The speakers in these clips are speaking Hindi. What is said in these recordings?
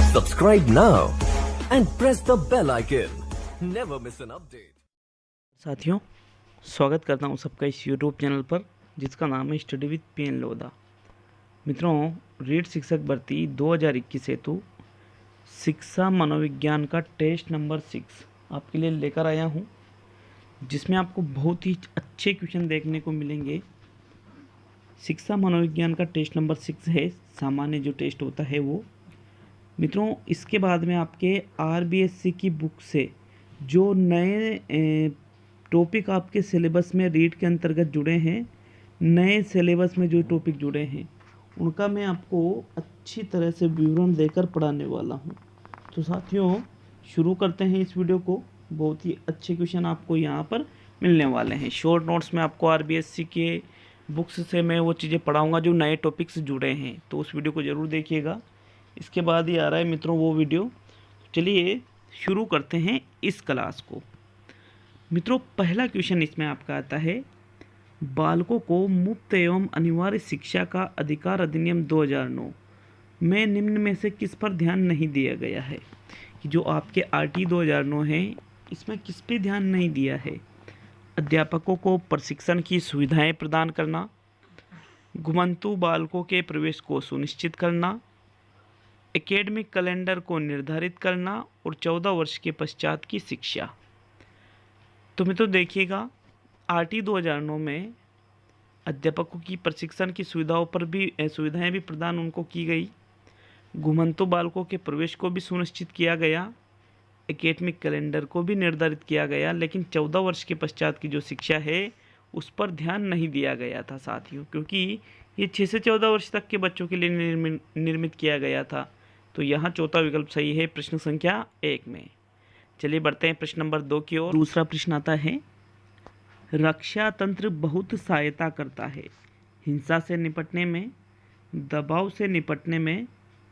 Subscribe now and press the bell icon. Never miss an update. साथियों, स्वागत करता हूं सबका इस यूट्यूब चैनल पर जिसका नाम है स्टडी विद पीएन लोधा। मित्रों, रीट शिक्षक भर्ती 2021 हेतु शिक्षा मनोविज्ञान का टेस्ट नंबर 6 आपके लिए लेकर आया हूं, जिसमें आपको बहुत ही अच्छे क्वेश्चन देखने को मिलेंगे। शिक्षा मनोविज्ञान का टेस्ट नंबर 6 है, सामान्य जो टेस्ट होता है वो। मित्रों, इसके बाद में आपके आरबीएससी की बुक से जो नए टॉपिक आपके सिलेबस में रीट के अंतर्गत जुड़े हैं, नए सिलेबस में जो टॉपिक जुड़े हैं उनका मैं आपको अच्छी तरह से विवरण देकर पढ़ाने वाला हूं। तो साथियों, शुरू करते हैं इस वीडियो को। बहुत ही अच्छे क्वेश्चन आपको यहां पर मिलने वाले हैं। शॉर्ट नोट्स में आपको आरबीएससी के बुक्स से मैं वो चीज़ें पढ़ाऊँगा जो नए टॉपिक से जुड़े हैं, तो उस वीडियो को ज़रूर देखिएगा। इसके बाद ही आ रहा है मित्रों वो वीडियो। चलिए शुरू करते हैं इस क्लास को। मित्रों, पहला क्वेश्चन इसमें आपका आता है, बालकों को मुफ्त एवं अनिवार्य शिक्षा का अधिकार अधिनियम 2009 में निम्न में से किस पर ध्यान नहीं दिया गया है। कि जो आपके आरटी 2009 है, इसमें किस पे ध्यान नहीं दिया है। अध्यापकों को प्रशिक्षण की सुविधाएं प्रदान करना, घुमंतु बालकों के प्रवेश को सुनिश्चित करना, एकेडमिक कैलेंडर को निर्धारित करना और 14 वर्ष के पश्चात की शिक्षा। तो मित्रों देखिएगा, आरटी 2009 में अध्यापकों की प्रशिक्षण की सुविधाएं भी प्रदान उनको की गई, घुमंतु बालकों के प्रवेश को भी सुनिश्चित किया गया, एकेडमिक कैलेंडर को भी निर्धारित किया गया, लेकिन 14 वर्ष के पश्चात की जो शिक्षा है उस पर ध्यान नहीं दिया गया था साथियों, क्योंकि ये 6 से 14 वर्ष तक के बच्चों के लिए निर्मित किया गया था। तो यहाँ चौथा विकल्प सही है प्रश्न संख्या 1 में। चलिए बढ़ते हैं प्रश्न नंबर 2 की ओर। दूसरा प्रश्न आता है, रक्षा तंत्र बहुत सहायता करता है हिंसा से निपटने में, दबाव से निपटने में,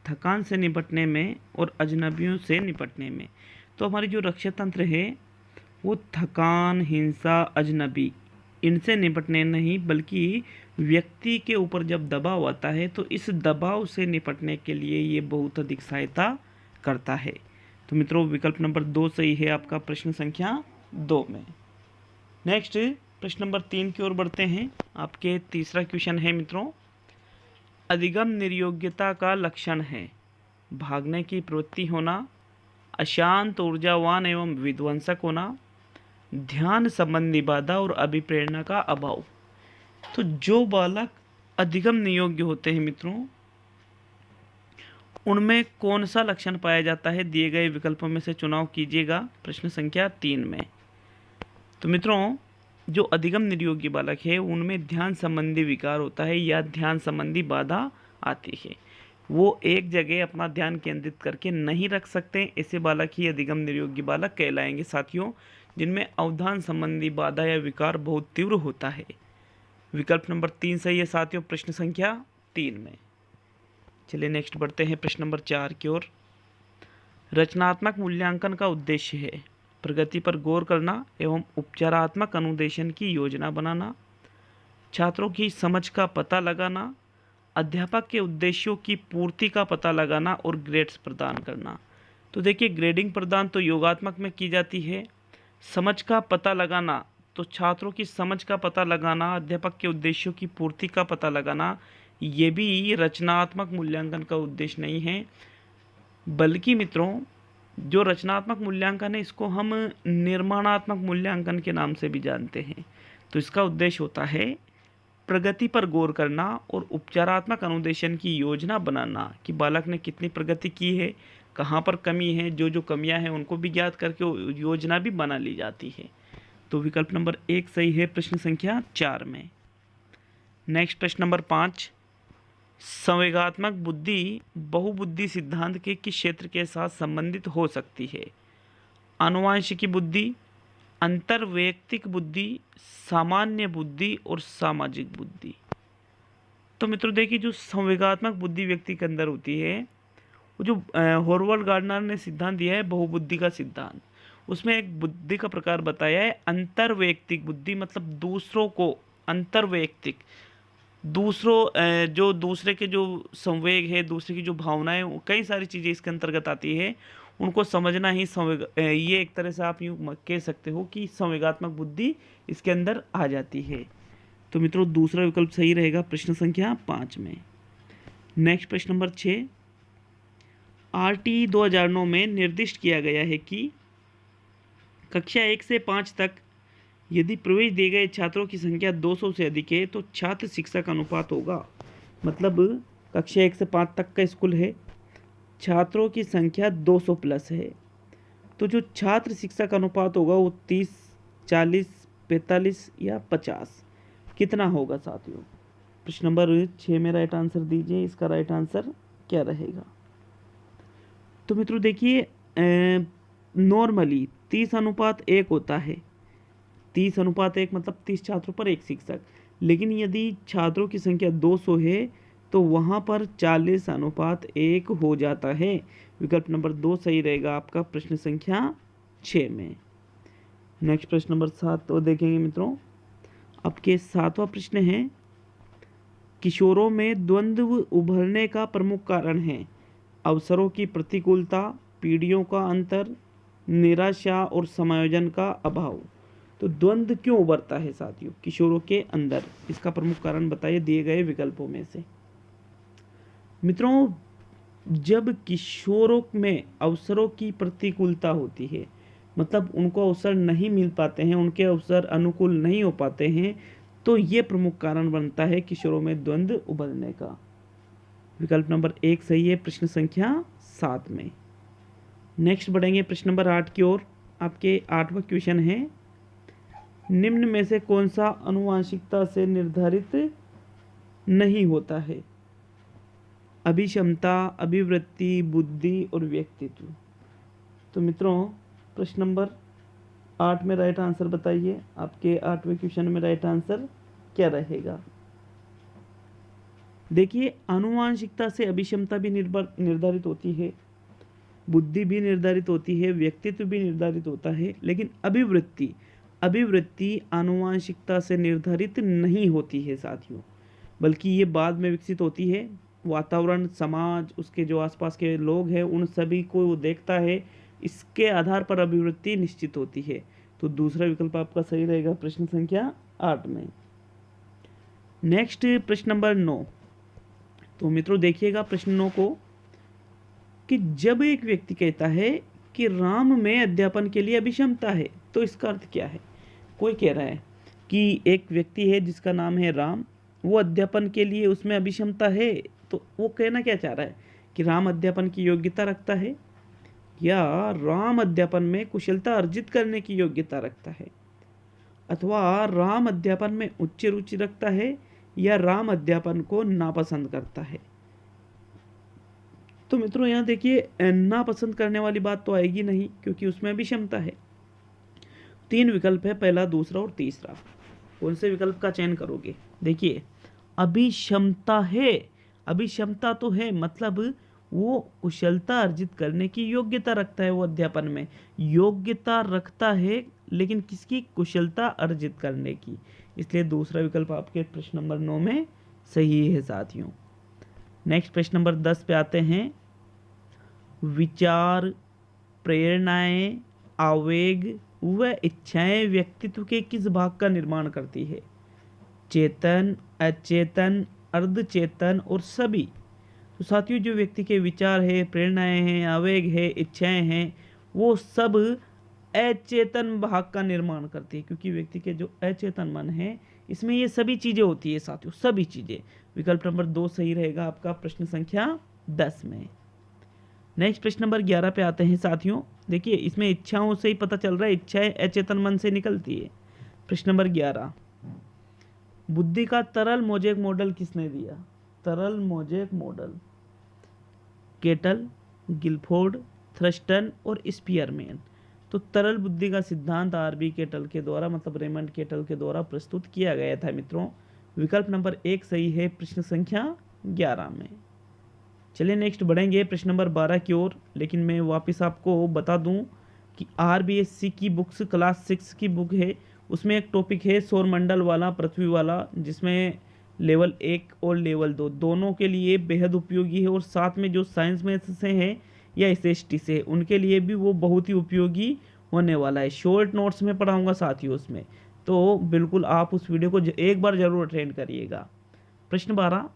थकान से निपटने में और अजनबियों से निपटने में। तो हमारी जो रक्षा तंत्र है वो थकान, हिंसा, अजनबी इनसे निपटने नहीं बल्कि व्यक्ति के ऊपर जब दबाव आता है तो इस दबाव से निपटने के लिए ये बहुत अधिक सहायता करता है। तो मित्रों, विकल्प नंबर 2 सही है आपका प्रश्न संख्या 2 में। नेक्स्ट प्रश्न नंबर 3 की ओर बढ़ते हैं। आपके तीसरा क्वेश्चन है मित्रों, अधिगम निर्योग्यता का लक्षण है भागने की प्रवृत्ति होना, अशांत, ऊर्जावान एवं विध्वंसक होना, ध्यान संबंधी बाधा और अभिप्रेरणा का अभाव। तो जो बालक अधिगम नियोग्य होते हैं मित्रों, उनमें कौन सा लक्षण पाया जाता है, दिए गए विकल्पों में से चुनाव कीजिएगा प्रश्न संख्या 3 में। तो मित्रों, जो अधिगम निर्योग्य बालक है उनमें ध्यान संबंधी विकार होता है या ध्यान संबंधी बाधा आती है। वो एक जगह अपना ध्यान केंद्रित करके नहीं रख सकते, ऐसे बालक ही अधिगम निर्योग्य बालक कहलाएंगे साथियों, जिनमें अवधान संबंधी बाधा या विकार बहुत तीव्र होता है। विकल्प नंबर 3 सही है साथियों प्रश्न संख्या 3 में। चलिए नेक्स्ट बढ़ते हैं प्रश्न नंबर 4 की ओर। रचनात्मक मूल्यांकन का उद्देश्य है प्रगति पर गौर करना एवं उपचारात्मक अनुदेशन की योजना बनाना, छात्रों की समझ का पता लगाना, अध्यापक के उद्देश्यों की पूर्ति का पता लगाना और ग्रेड्स प्रदान करना। तो देखिए, ग्रेडिंग प्रदान तो योगात्मक में की जाती है, समझ का पता लगाना तो छात्रों की समझ का पता लगाना, अध्यापक के उद्देश्यों की पूर्ति का पता लगाना, ये भी रचनात्मक मूल्यांकन का उद्देश्य नहीं है। बल्कि मित्रों, जो रचनात्मक मूल्यांकन है इसको हम निर्माणात्मक मूल्यांकन के नाम से भी जानते हैं। तो इसका उद्देश्य होता है प्रगति पर गौर करना और उपचारात्मक अनुदेशन की योजना बनाना कि बालक ने कितनी प्रगति की है, कहाँ पर कमी है, जो कमियां हैं उनको भी ज्ञात करके योजना भी बना ली जाती है। तो विकल्प नंबर 1 सही है प्रश्न संख्या 4 में। नेक्स्ट प्रश्न नंबर 5, संवेगात्मक बुद्धि बहुबुद्धि सिद्धांत के किस क्षेत्र के साथ संबंधित हो सकती है। आनुवांशिकी बुद्धि, अंतर्वैयक्तिक बुद्धि, सामान्य बुद्धि और सामाजिक बुद्धि। तो मित्रों देखिए, जो संवेगात्मक बुद्धि व्यक्ति के अंदर होती है, वो जो हॉवर्ड गार्डनर ने सिद्धांत दिया है बहुबुद्धि का सिद्धांत, उसमें एक बुद्धि का प्रकार बताया है अंतर्वैयक्तिक बुद्धि, मतलब दूसरों को अंतर्वैयक्तिक जो दूसरे के जो संवेग है, दूसरे की जो भावनाएं, कई सारी चीज़ें इसके अंतर्गत आती है, उनको समझना ही ये एक तरह से आप यूँ कह सकते हो कि संवेगात्मक बुद्धि इसके अंदर आ जाती है। तो मित्रों दूसरा विकल्प सही रहेगा प्रश्न संख्या 5 में। नेक्स्ट प्रश्न नंबर 6, RT 2009 में निर्दिष्ट किया गया है कि कक्षा 1 से 5 तक यदि प्रवेश दिए गए छात्रों की संख्या 200 से अधिक है तो छात्र शिक्षक अनुपात होगा। मतलब कक्षा 1 से 5 तक का स्कूल है, छात्रों की संख्या 200 प्लस है, तो जो छात्र शिक्षक अनुपात होगा वो 30, 40, 45 या 50 कितना होगा साथियों? प्रश्न नंबर 6 में राइट आंसर दीजिए, इसका राइट आंसर क्या रहेगा? तो मित्रों देखिए, नॉर्मली 30:1 होता है। 30:1 मतलब 30 छात्रों पर एक शिक्षक, लेकिन यदि छात्रों की संख्या 200 है तो वहाँ पर 40:1 हो जाता है। विकल्प नंबर 2 सही रहेगा आपका प्रश्न संख्या 6 में। नेक्स्ट प्रश्न नंबर 7 तो देखेंगे मित्रों, आपके 7वां प्रश्न है, किशोरों में द्वंद्व उभरने का प्रमुख कारण है अवसरों की प्रतिकूलता, पीढ़ियों का अंतर, निराशा और समायोजन का अभाव। तो द्वंद्व क्यों उभरता है साथियों किशोरों के अंदर? इसका प्रमुख कारण बताइए दिए गए विकल्पों में से। मित्रों जब किशोरों में अवसरों की प्रतिकूलता होती है, मतलब उनको अवसर नहीं मिल पाते हैं, उनके अवसर अनुकूल नहीं हो पाते हैं, तो ये प्रमुख कारण बनता है किशोरों में द्वंद्व उभरने का। विकल्प नंबर 1 सही है प्रश्न संख्या 7 में। नेक्स्ट बढ़ेंगे प्रश्न नंबर 8 की ओर। आपके 8वां क्वेश्चन है, निम्न में से कौन सा आनुवंशिकता से निर्धारित नहीं होता है? अभिक्षमता, अभिवृत्ति, बुद्धि और व्यक्तित्व। तो मित्रों प्रश्न नंबर 8 में राइट आंसर बताइए, आपके 8वें क्वेश्चन में राइट आंसर क्या रहेगा? देखिए आनुवंशिकता से अभिक्षमता भी निर्धारित होती है, बुद्धि भी निर्धारित होती है, व्यक्तित्व भी निर्धारित होता है, लेकिन अभिवृत्ति आनुवंशिकता से निर्धारित नहीं होती है साथियों, बल्कि ये बाद में विकसित होती है। वातावरण, समाज, उसके जो आसपास के लोग हैं उन सभी को वो देखता है, इसके आधार पर अभिवृत्ति निश्चित होती है। तो दूसरा विकल्प आपका सही रहेगा प्रश्न संख्या 8 में। नेक्स्ट प्रश्न नंबर 9। तो मित्रों देखिएगा प्रश्न 9 को, कि जब एक व्यक्ति कहता है कि राम में अध्यापन के लिए अभिक्षमता है, तो इसका अर्थ क्या है? कोई कह रहा है कि एक व्यक्ति है जिसका नाम है राम, वो अध्यापन के लिए उसमें अभिक्षमता है, तो वो कहना क्या चाह रहा है कि राम अध्यापन की योग्यता रखता है, या राम अध्यापन में कुशलता अर्जित करने की योग्यता रखता है, अथवा राम अध्यापन में उच्च रुचि रखता है, या राम अध्यापन को नापसंद करता है। तो मित्रों यहाँ देखिए, नापसंद करने वाली बात तो आएगी नहीं, क्योंकि उसमें भी क्षमता है। 3 विकल्प है, पहला, दूसरा और तीसरा। कौन से विकल्प का चयन करोगे? देखिए अभिक्षमता है, अभिक्षमता तो है, मतलब वो कुशलता अर्जित करने की योग्यता रखता है, वो अध्यापन में योग्यता रखता है, लेकिन किसकी? कुशलता अर्जित करने की। इसलिए दूसरा विकल्प आपके प्रश्न नंबर 9 में सही है साथियों। नेक्स्ट प्रश्न नंबर 10 पे आते हैं। विचार, प्रेरणाएं, आवेग व इच्छाएं व्यक्तित्व के किस भाग का निर्माण करती है? चेतन, अचेतन, अर्धचेतन और सभी। तो साथियों जो व्यक्ति के विचार है, प्रेरणाएं हैं, आवेग है, इच्छाएं हैं, वो सब अचेतन भाग का निर्माण करती है, क्योंकि व्यक्ति के जो अचेतन मन है इसमें ये सभी चीजें होती है साथियों, सभी चीजें। विकल्प नंबर 2 सही रहेगा आपका प्रश्न संख्या 10 में। नेक्स्ट प्रश्न नंबर 11 पे आते हैं साथियों। देखिए इसमें इच्छाओं से ही पता चल रहा है, इच्छाएं अचेतन मन से निकलती है। प्रश्न नंबर 11, बुद्धि का तरल मोज़ेक मॉडल किसने दिया? तरल mosaic model Cattell, Guilford, Thurstone और स्पीयरमैन। तो तरल बुद्धि का सिद्धांत आरबी केटल के द्वारा, मतलब रेमंड केटल के द्वारा प्रस्तुत किया गया था मित्रों। विकल्प नंबर 1 सही है प्रश्न संख्या 11 में। चलिए नेक्स्ट बढ़ेंगे प्रश्न नंबर 12 की ओर, लेकिन मैं वापस आपको बता दूं कि आरबीएससी की बुक्स क्लास 6 की बुक है, उसमें एक टॉपिक है सौरमंडल वाला, पृथ्वी वाला, जिसमें लेवल 1 और लेवल 2 दोनों के लिए बेहद उपयोगी है, और साथ में जो साइंस में से हैं या SST से उनके लिए भी वो बहुत ही उपयोगी होने वाला है। शॉर्ट नोट्स में पढ़ाऊंगा साथियों उसमें, तो बिल्कुल आप उस वीडियो को एक बार जरूर अटेंड करिएगा। प्रश्न 12,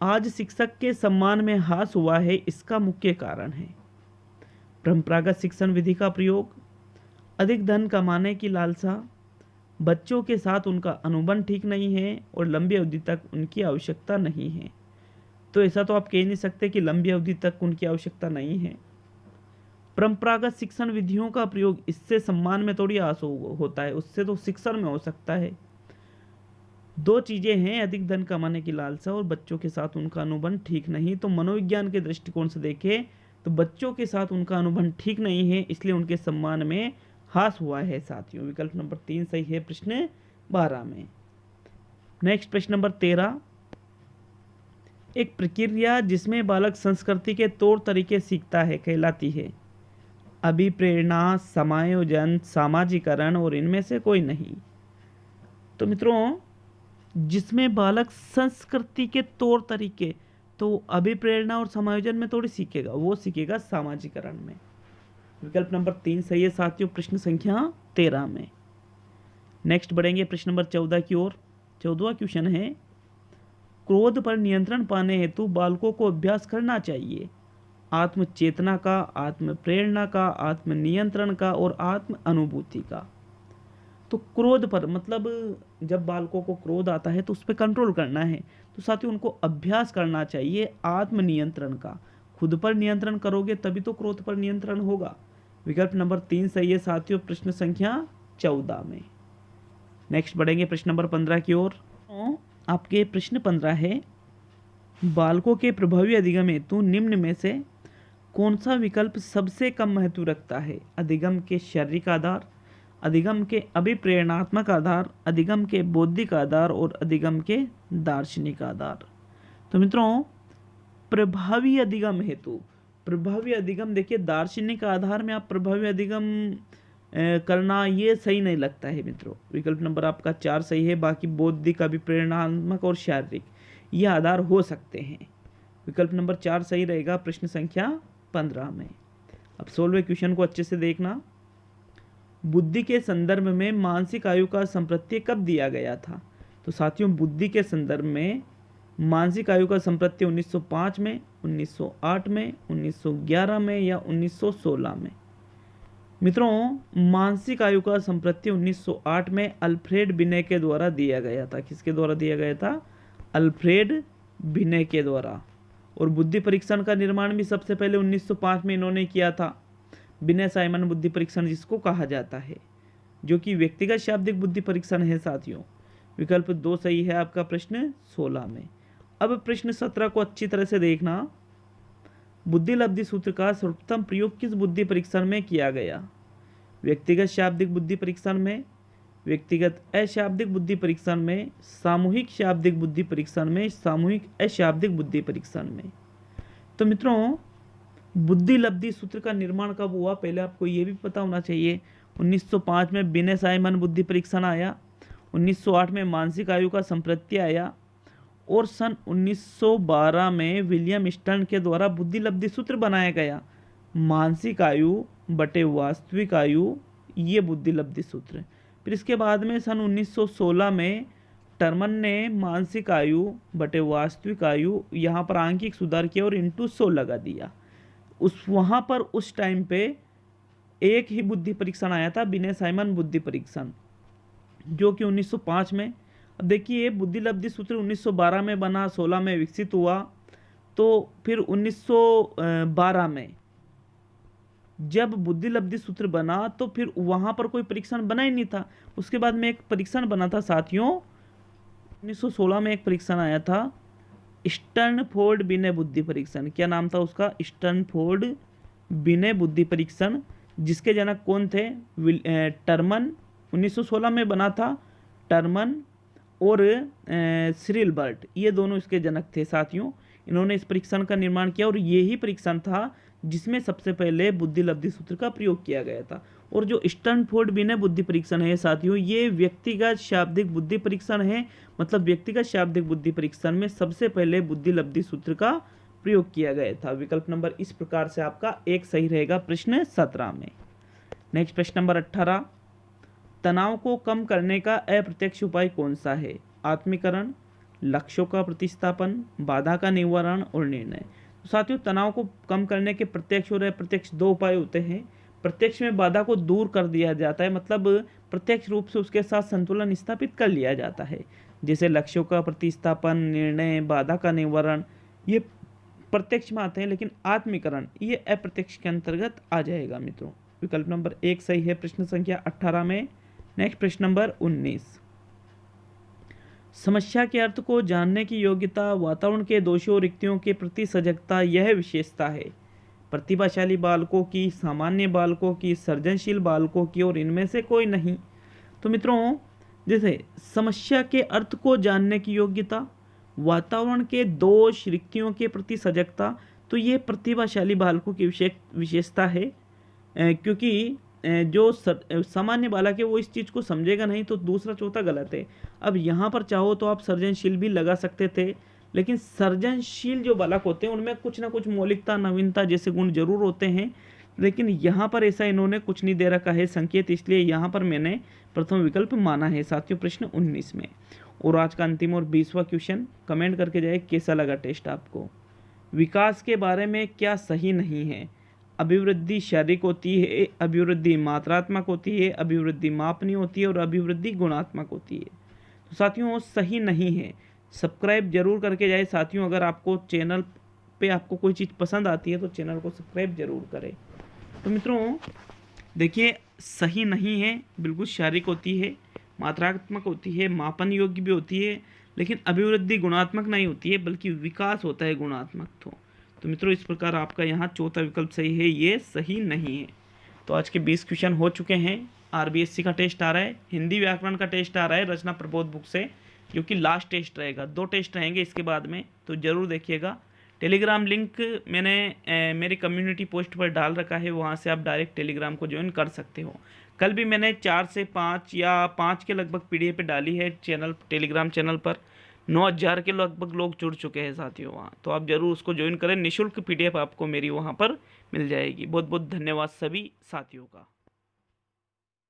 आज शिक्षक के सम्मान में हास हुआ है, इसका मुख्य कारण है परंपरागत शिक्षण विधि का प्रयोग, अधिक धन कमाने की लालसा, बच्चों के साथ उनका अनुबंध ठीक नहीं है, और लंबी अवधि तक उनकी आवश्यकता नहीं है। तो ऐसा तो आप कह नहीं सकते कि लंबी अवधि तक उनकी आवश्यकता नहीं है। परंपरागत शिक्षण विधियों का प्रयोग इससे सम्मान में थोड़ी आस होता है, उससे तो शिक्षण में हो सकता है। दो चीजें हैं, अधिक धन कमाने की लालसा और बच्चों के साथ उनका अनुबंध ठीक नहीं। तो मनोविज्ञान के दृष्टिकोण से देखें तो बच्चों के साथ उनका अनुबंध ठीक नहीं है, इसलिए उनके सम्मान में हास हुआ है साथियों। विकल्प नंबर 3 सही है प्रश्न 12 में। नेक्स्ट प्रश्न नंबर 13, एक प्रक्रिया जिसमें बालक संस्कृति के तौर तरीके सीखता है कहलाती है अभिप्रेरणा, समायोजन, सामाजिकरण, और इनमें से कोई नहीं। तो मित्रों, जिसमें बालक संस्कृति के तौर तरीके, तो अभिप्रेरणा और समायोजन में थोड़ी सीखेगा, वो सीखेगा सामाजिकरण में। विकल्प नंबर 3 सही है साथियों प्रश्न संख्या 13 में। नेक्स्ट बढ़ेंगे प्रश्न नंबर 14 की ओर। 14वां क्वेश्चन है, क्रोध पर नियंत्रण पाने हेतु बालकों को अभ्यास करना चाहिए आत्म चेतना का, आत्म प्रेरणा का, आत्म नियंत्रण का और आत्म अनुभूति का। तो क्रोध पर मतलब जब बालकों को क्रोध आता है तो उस पर कंट्रोल करना है, तो साथियों उनको अभ्यास करना चाहिए आत्म नियंत्रण का। खुद पर नियंत्रण करोगे तभी तो क्रोध पर नियंत्रण होगा। विकल्प नंबर 3 सही है साथियों प्रश्न संख्या 14 में। नेक्स्ट बढ़ेंगे प्रश्न नंबर 15 की ओर। आपके प्रश्न 15 है, बालकों के प्रभावी अधिगम हेतु निम्न में से कौन सा विकल्प सबसे कम महत्व रखता है? अधिगम के शारीरिक आधार, अधिगम के अभिप्रेरणात्मक आधार, अधिगम के बौद्धिक आधार और अधिगम के दार्शनिक आधार। तो मित्रों, प्रभावी अधिगम हेतु, प्रभावी अधिगम देखिए दार्शनिक आधार में आप प्रभावी अधिगम करना ये सही नहीं लगता है मित्रों। विकल्प नंबर आपका 4 सही है, बाकी बौद्धिक, अभिप्रेरणात्मक और शारीरिक ये आधार हो सकते हैं। विकल्प नंबर 4 सही रहेगा प्रश्न संख्या 15 में। अब 16वें क्वेश्चन को अच्छे से देखना। बुद्धि के संदर्भ में मानसिक आयु का संप्रत्यय कब दिया गया था? तो साथियों, बुद्धि के संदर्भ में मानसिक आयु का संप्रत्यय 1905 में, 1908 में, 1911 में या 1916 में। मित्रों, मानसिक आयु का संप्रत्यय 1908 में अल्फ्रेड बिने के द्वारा दिया गया था। किसके द्वारा दिया गया था? अल्फ्रेड बिने के द्वारा। और बुद्धि परीक्षण का निर्माण भी सबसे पहले 1905 में इन्होंने किया था, बिने साइमन बुद्धि परीक्षण जिसको कहा जाता है, जो कि व्यक्तिगत शाब्दिक बुद्धि परीक्षण है साथियों। विकल्प 2 सही है आपका प्रश्न 16 में। अब प्रश्न 17 को अच्छी तरह से देखना। बुद्धि लब्धि सूत्र का सर्वोत्तम प्रयोग किस बुद्धि परीक्षण में किया गया? व्यक्तिगत शाब्दिक बुद्धि परीक्षण में, व्यक्तिगत अशाब्दिक बुद्धि परीक्षण में, सामूहिक शाब्दिक बुद्धि परीक्षण में, सामूहिक अशाब्दिक बुद्धि परीक्षण में। तो मित्रों, बुद्धि लब्धि सूत्र का निर्माण कब हुआ पहले आपको ये भी पता होना चाहिए। 1905 में बिने साइमन बुद्धि परीक्षण आया, 1908 में मानसिक आयु का संप्रत्यय आया, और सन 1912 में विलियम स्टर्न के द्वारा बुद्धि लब्धि सूत्र बनाया गया। मानसिक आयु बटे वास्तविक आयु, ये बुद्धि लब्धि सूत्र। फिर इसके बाद में सन 1916 में टर्मन ने मानसिक आयु बटे वास्तविक आयु यहाँ पर आंकिक सुधार किया और इंटू 100 लगा दिया। वहाँ पर उस टाइम पे एक ही बुद्धि परीक्षण आया था, बिने साइमन बुद्धि परीक्षण, जो कि 1905 में। अब देखिए, बुद्धि लब्धि सूत्र 1912 में बना, 16 में विकसित हुआ, तो फिर 1912 में जब बुद्धि लब्धि सूत्र बना तो फिर वहाँ पर कोई परीक्षण बना ही नहीं था। उसके बाद में एक परीक्षण बना था साथियों, 1916 में एक परीक्षण आया था, स्टर्नफोर्ड बिने बुद्धि परीक्षण। क्या नाम था उसका? स्टर्नफोर्ड बिने बुद्धि परीक्षण, जिसके जनक कौन थे? टर्मन। 1916 में बना था टर्मन और सिरिलबर्ट, ये दोनों इसके जनक थे साथियों। इन्होंने इस परीक्षण का निर्माण किया और यही परीक्षण था जिसमें सबसे पहले बुद्धि लब्धि सूत्र का प्रयोग किया गया था। और जो स्टैनफोर्ड बिना बुद्धि परीक्षण है साथियों, ये व्यक्तिगत शाब्दिक बुद्धि परीक्षण है। मतलब व्यक्तिगत शाब्दिक बुद्धि परीक्षण में सबसे पहले बुद्धि लब्धि सूत्र का प्रयोग किया गया था। विकल्प नंबर इस प्रकार से आपका एक सही रहेगा प्रश्न 17 में। नेक्स्ट प्रश्न नंबर 18, तनाव को कम करने का अप्रत्यक्ष उपाय कौन सा है? आत्मीकरण, लक्ष्यों का प्रतिस्थापन, बाधा का निवारण और निर्णय। तो साथियों, तनाव को कम करने के प्रत्यक्ष और अप्रत्यक्ष दो उपाय होते हैं। प्रत्यक्ष में बाधा को दूर कर दिया जाता है, मतलब प्रत्यक्ष रूप से उसके साथ संतुलन स्थापित कर लिया जाता है। जैसे लक्ष्यों का प्रतिस्थापन, निर्णय, बाधा का निवारण, ये प्रत्यक्ष में आते हैं, लेकिन आत्मीकरण ये अप्रत्यक्ष के अंतर्गत आ जाएगा मित्रों। विकल्प नंबर एक सही है प्रश्न संख्या 18 में। नेक्स्ट प्रश्न नंबर 19, समस्या के अर्थ को जानने की योग्यता, वातावरण के दोषों और रिक्तियों के प्रति सजगता यह विशेषता है प्रतिभाशाली बालकों की, सामान्य बालकों की, सृजनशील बालकों की, और इनमें से कोई नहीं। तो मित्रों, जैसे समस्या के अर्थ को जानने की योग्यता, वातावरण के दोष रिक्तियों के प्रति सजगता, तो ये प्रतिभाशाली बालकों की विशेषता है। क्योंकि जो सामान्य बालक है वो इस चीज़ को समझेगा नहीं, तो दूसरा चौथा गलत है। अब यहाँ पर चाहो तो आप सृजनशील भी लगा सकते थे, लेकिन सृजनशील जो बालक होते हैं उनमें कुछ ना कुछ मौलिकता, नवीनता जैसे गुण जरूर होते हैं, लेकिन यहाँ पर ऐसा इन्होंने कुछ नहीं दे रखा है संकेत, इसलिए यहाँ पर मैंने प्रथम विकल्प माना है साथियों प्रश्न 19 में। और आज का अंतिम और 20वां क्वेश्चन, कमेंट करके जाए कैसा लगा टेस्ट आपको। विकास के बारे में क्या सही नहीं है? अभिवृद्धि शारीरिक होती है, अभिवृद्धि मात्रात्मक होती है, अभिवृद्धि मापनीय होती है और अभिवृद्धि गुणात्मक होती है। तो साथियों सही नहीं है। सब्सक्राइब जरूर करके जाए साथियों। अगर आपको चैनल पे आपको कोई चीज़ पसंद आती है तो चैनल को सब्सक्राइब जरूर करें। तो मित्रों देखिए, सही नहीं है, बिल्कुल शारीरिक होती है, मात्रात्मक होती है, मापन योग्य भी होती है, लेकिन अभिवृद्धि गुणात्मक नहीं होती है, बल्कि विकास होता है गुणात्मक। तो मित्रों इस प्रकार आपका यहाँ चौथा विकल्प सही है, ये सही नहीं है। तो आज के 20 क्वेश्चन हो चुके हैं। आरबीएससी का टेस्ट आ रहा है, हिंदी व्याकरण का टेस्ट आ रहा है रचना प्रबोध बुक से, जो कि लास्ट टेस्ट रहेगा। 2 टेस्ट रहेंगे इसके बाद में, तो ज़रूर देखिएगा। टेलीग्राम लिंक मैंने मेरी कम्युनिटी पोस्ट पर डाल रखा है, वहाँ से आप डायरेक्ट टेलीग्राम को ज्वाइन कर सकते हो। कल भी मैंने 4 से 5 या 5 के लगभग पीडीएफ डाली है टेलीग्राम चैनल पर। 9000 के लगभग लोग जुड़ चुके हैं साथियों वहाँ, तो आप जरूर उसको ज्वाइन करें। निःशुल्क पीडीएफ आपको मेरी वहाँ पर मिल जाएगी। बहुत बहुत धन्यवाद सभी साथियों का।